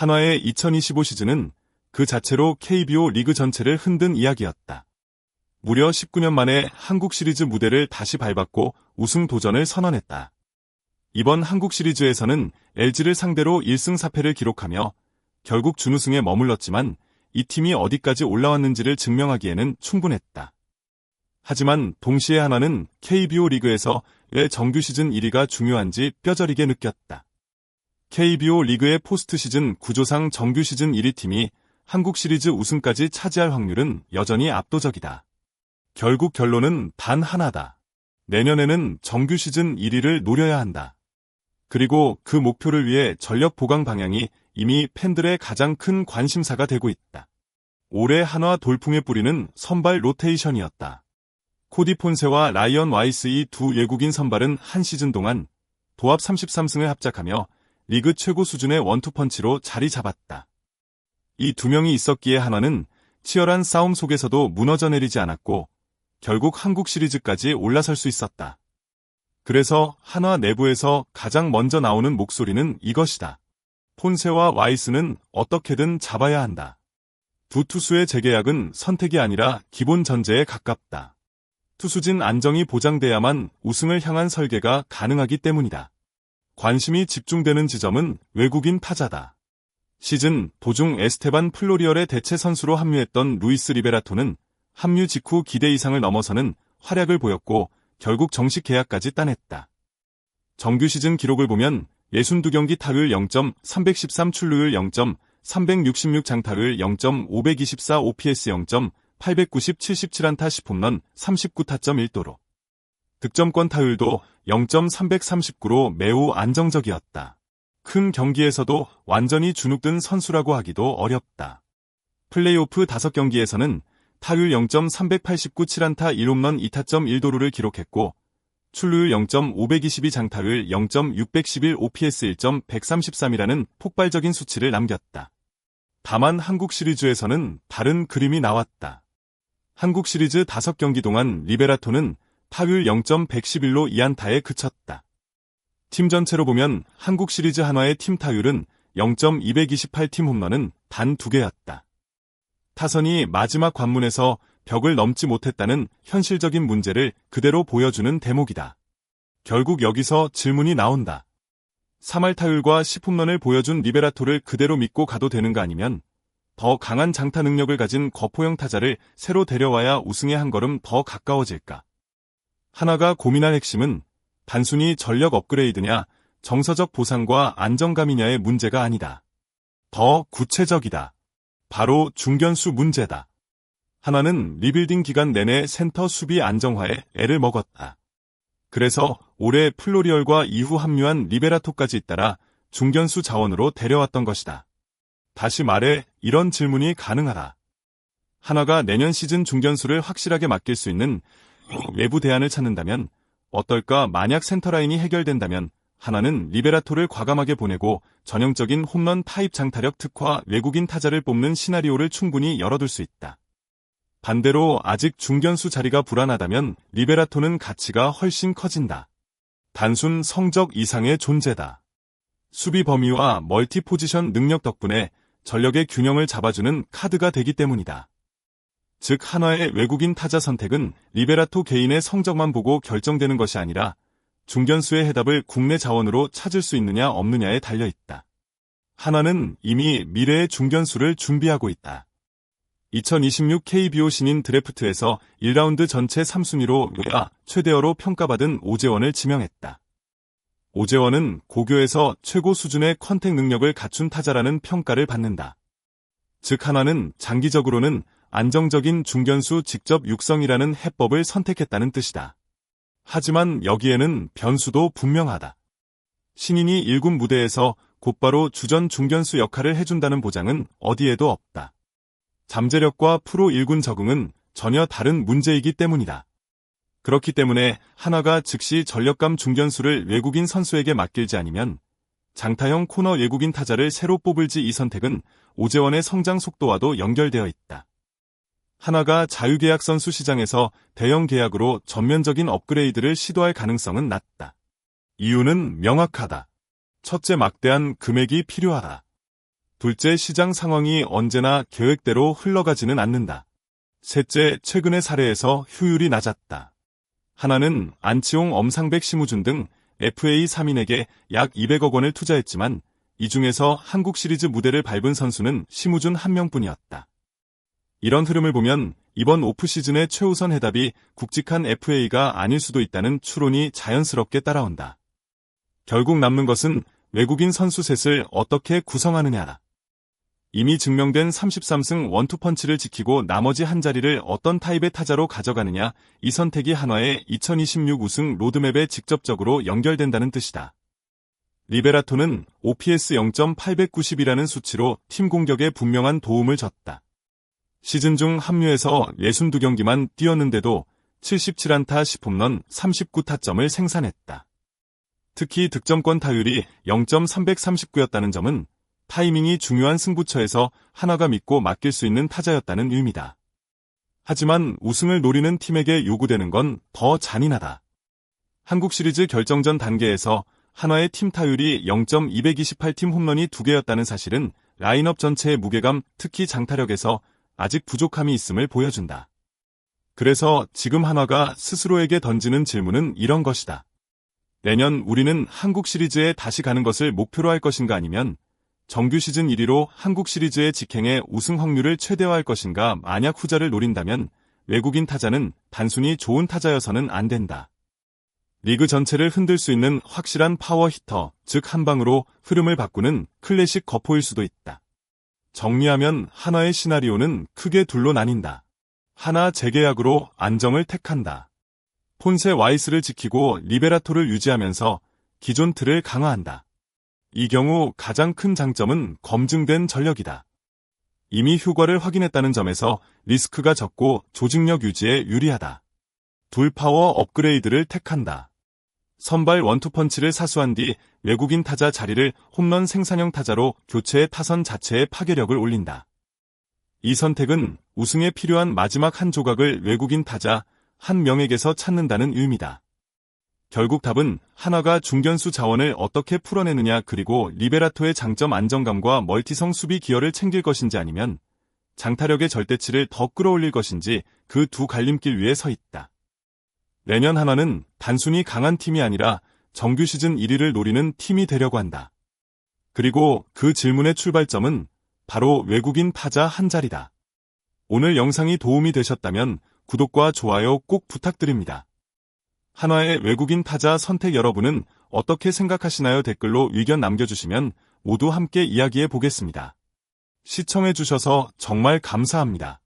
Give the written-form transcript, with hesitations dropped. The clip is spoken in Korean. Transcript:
한화의 2025 시즌은 그 자체로 KBO 리그 전체를 흔든 이야기였다. 무려 19년 만에 한국 시리즈 무대를 다시 밟았고 우승 도전을 선언했다. 이번 한국 시리즈에서는 LG를 상대로 1승 4패를 기록하며 결국 준우승에 머물렀지만 이 팀이 어디까지 올라왔는지를 증명하기에는 충분했다. 하지만 동시에 한화는 KBO 리그에서 왜 정규 시즌 1위가 중요한지 뼈저리게 느꼈다. KBO 리그의 포스트 시즌 구조상 정규 시즌 1위 팀이 한국 시리즈 우승까지 차지할 확률은 여전히 압도적이다. 결국 결론은 단 하나다. 내년에는 정규 시즌 1위를 노려야 한다. 그리고 그 목표를 위해 전력 보강 방향이 이미 팬들의 가장 큰 관심사가 되고 있다. 올해 한화 돌풍의 뿌리는 선발 로테이션이었다. 코디 폰세와 라이언 와이스 이 두 외국인 선발은 한 시즌 동안 도합 33승을 합작하며 리그 최고 수준의 원투펀치로 자리 잡았다. 이 두 명이 있었기에 한화는 치열한 싸움 속에서도 무너져 내리지 않았고 결국 한국 시리즈까지 올라설 수 있었다. 그래서 한화 내부에서 가장 먼저 나오는 목소리는 이것이다. 폰세와 와이스는 어떻게든 잡아야 한다. 두 투수의 재계약은 선택이 아니라 기본 전제에 가깝다. 투수진 안정이 보장돼야만 우승을 향한 설계가 가능하기 때문이다. 관심이 집중되는 지점은 외국인 타자다. 시즌 도중 에스테반 플로리얼의 대체 선수로 합류했던 루이스 리베라토는 합류 직후 기대 이상을 넘어서는 활약을 보였고 결국 정식 계약까지 따냈다. 정규 시즌 기록을 보면 62경기 타율 0.313 출루율 0.366 장타율 0.524 OPS 0.890 77안타 10홈런 39타점 1도로 득점권 타율도 0.339로 매우 안정적이었다. 큰 경기에서도 완전히 주눅든 선수라고 하기도 어렵다. 플레이오프 5경기에서는 타율 0.389 7안타 1홈런 2타점 1도루를 기록했고 출루율 0.522 장타율 0.611 OPS 1.133이라는 폭발적인 수치를 남겼다. 다만 한국 시리즈에서는 다른 그림이 나왔다. 한국 시리즈 5경기 동안 리베라토는 타율 0.111로 2안타에 그쳤다. 팀 전체로 보면 한국 시리즈 한화의 팀 타율은 0.228 팀 홈런은 단 2개였다. 타선이 마지막 관문에서 벽을 넘지 못했다는 현실적인 문제를 그대로 보여주는 대목이다. 결국 여기서 질문이 나온다. 3할 타율과 10홈런을 보여준 리베라토를 그대로 믿고 가도 되는가 아니면 더 강한 장타 능력을 가진 거포형 타자를 새로 데려와야 우승에 한 걸음 더 가까워질까? 한화가 고민할 핵심은 단순히 전력 업그레이드냐, 정서적 보상과 안정감이냐의 문제가 아니다. 더 구체적이다. 바로 중견수 문제다. 한화는 리빌딩 기간 내내 센터 수비 안정화에 애를 먹었다. 그래서 올해 플로리얼과 이후 합류한 리베라토까지 잇따라 중견수 자원으로 데려왔던 것이다. 다시 말해 이런 질문이 가능하다. 한화가 내년 시즌 중견수를 확실하게 맡길 수 있는 외부 대안을 찾는다면 어떨까? 만약 센터라인이 해결된다면 한화는 리베라토를 과감하게 보내고 전형적인 홈런 타입 장타력 특화 외국인 타자를 뽑는 시나리오를 충분히 열어둘 수 있다. 반대로 아직 중견수 자리가 불안하다면 리베라토는 가치가 훨씬 커진다. 단순 성적 이상의 존재다. 수비 범위와 멀티 포지션 능력 덕분에 전력의 균형을 잡아주는 카드가 되기 때문이다. 즉 한화의 외국인 타자 선택은 리베라토 개인의 성적만 보고 결정되는 것이 아니라 중견수의 해답을 국내 자원으로 찾을 수 있느냐 없느냐에 달려있다. 한화는 이미 미래의 중견수를 준비하고 있다. 2026 KBO 신인 드래프트에서 1라운드 전체 3순위로 최대어로 평가받은 오재원을 지명했다. 오재원은 고교에서 최고 수준의 컨택 능력을 갖춘 타자라는 평가를 받는다. 즉 한화는 장기적으로는 안정적인 중견수 직접 육성이라는 해법을 선택했다는 뜻이다. 하지만 여기에는 변수도 분명하다. 신인이 1군 무대에서 곧바로 주전 중견수 역할을 해준다는 보장은 어디에도 없다. 잠재력과 프로 1군 적응은 전혀 다른 문제이기 때문이다. 그렇기 때문에 한화가 즉시 전력감 중견수를 외국인 선수에게 맡길지 아니면 장타형 코너 외국인 타자를 새로 뽑을지 이 선택은 오재원의 성장 속도와도 연결되어 있다. 한화가 자유계약 선수 시장에서 대형 계약으로 전면적인 업그레이드를 시도할 가능성은 낮다. 이유는 명확하다. 첫째, 막대한 금액이 필요하다. 둘째, 시장 상황이 언제나 계획대로 흘러가지는 않는다. 셋째, 최근의 사례에서 효율이 낮았다. 하나는 안치홍, 엄상백, 심우준 등 FA 3인에게 약 200억 원을 투자했지만 이 중에서 한국 시리즈 무대를 밟은 선수는 심우준 한 명뿐이었다. 이런 흐름을 보면 이번 오프시즌의 최우선 해답이 굵직한 FA가 아닐 수도 있다는 추론이 자연스럽게 따라온다. 결국 남는 것은 외국인 선수 셋을 어떻게 구성하느냐다. 이미 증명된 33승 원투펀치를 지키고 나머지 한 자리를 어떤 타입의 타자로 가져가느냐, 이 선택이 한화의 2026 우승 로드맵에 직접적으로 연결된다는 뜻이다. 리베라토는 OPS 0.890이라는 수치로 팀 공격에 분명한 도움을 줬다. 시즌 중 합류해서 62경기만 뛰었는데도 77안타 10홈런 39타점을 생산했다. 특히 득점권 타율이 0.339였다는 점은 타이밍이 중요한 승부처에서 한화가 믿고 맡길 수 있는 타자였다는 의미다. 하지만 우승을 노리는 팀에게 요구되는 건 더 잔인하다. 한국 시리즈 결정전 단계에서 한화의 팀 타율이 0.228팀 홈런이 2개였다는 사실은 라인업 전체의 무게감, 특히 장타력에서 아직 부족함이 있음을 보여준다. 그래서 지금 한화가 스스로에게 던지는 질문은 이런 것이다. 내년 우리는 한국 시리즈에 다시 가는 것을 목표로 할 것인가, 아니면 정규 시즌 1위로 한국 시리즈의 직행의 우승 확률을 최대화할 것인가. 만약 후자를 노린다면 외국인 타자는 단순히 좋은 타자여서는 안 된다. 리그 전체를 흔들 수 있는 확실한 파워 히터, 즉 한방으로 흐름을 바꾸는 클래식 거포일 수도 있다. 정리하면 한화의 시나리오는 크게 둘로 나뉜다. 하나, 재계약으로 안정을 택한다. 폰세 와이스를 지키고 리베라토를 유지하면서 기존 틀을 강화한다. 이 경우 가장 큰 장점은 검증된 전력이다. 이미 효과를 확인했다는 점에서 리스크가 적고 조직력 유지에 유리하다. 둘, 파워 업그레이드를 택한다. 선발 원투펀치를 사수한 뒤 외국인 타자 자리를 홈런 생산형 타자로 교체해 타선 자체의 파괴력을 올린다. 이 선택은 우승에 필요한 마지막 한 조각을 외국인 타자 한 명에게서 찾는다는 의미다. 결국 답은 한화가 중견수 자원을 어떻게 풀어내느냐, 그리고 리베라토의 장점 안정감과 멀티성 수비 기여를 챙길 것인지, 아니면 장타력의 절대치를 더 끌어올릴 것인지, 그 두 갈림길 위에 서 있다. 내년 한화는 단순히 강한 팀이 아니라 정규 시즌 1위를 노리는 팀이 되려고 한다. 그리고 그 질문의 출발점은 바로 외국인 타자 한 자리다. 오늘 영상이 도움이 되셨다면 구독과 좋아요 꼭 부탁드립니다. 한화의 외국인 타자 선택, 여러분은 어떻게 생각하시나요? 댓글로 의견 남겨주시면 모두 함께 이야기해 보겠습니다. 시청해주셔서 정말 감사합니다.